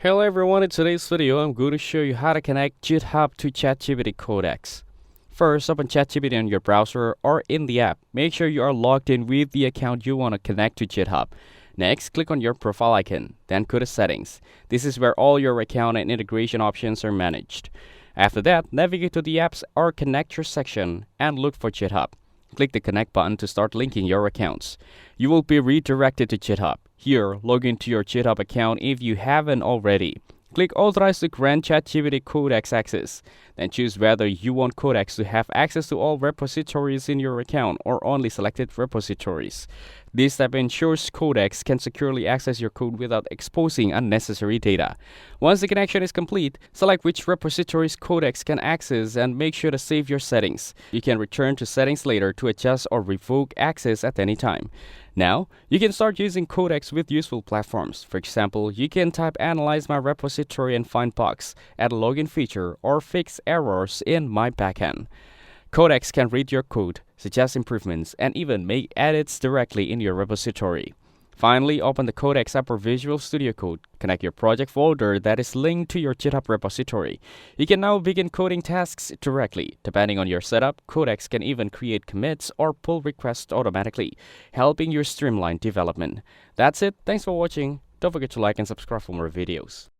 Hello everyone, in today's video I'm going to show you how to connect GitHub to ChatGPT Codex. First, open ChatGPT on your browser or in the app. Make sure you are logged in with the account you want to connect to GitHub. Next, click on your profile icon, then go to Settings. This is where all your account and integration options are managed. After that, navigate to the Apps or Connector section and look for GitHub. Click the Connect button to start linking your accounts. You will be redirected to GitHub. Here, log into your GitHub account if you haven't already. Click Authorize to grant ChatGPT Codex access. Then choose whether you want Codex to have access to all repositories in your account or only selected repositories. This step ensures Codex can securely access your code without exposing unnecessary data. Once the connection is complete, select which repositories Codex can access and make sure to save your settings. You can return to settings later to adjust or revoke access at any time. Now, you can start using Codex with useful platforms. For example, you can type Analyze my repository and find bugs, add a login feature, or fix errors in my backend. Codex can read your code, suggest improvements, and even make edits directly in your repository. Finally, open the Codex app or Visual Studio Code. Connect your project folder that is linked to your GitHub repository. You can now begin coding tasks directly. Depending on your setup, Codex can even create commits or pull requests automatically, helping you streamline development. That's it. Thanks for watching. Don't forget to like and subscribe for more videos.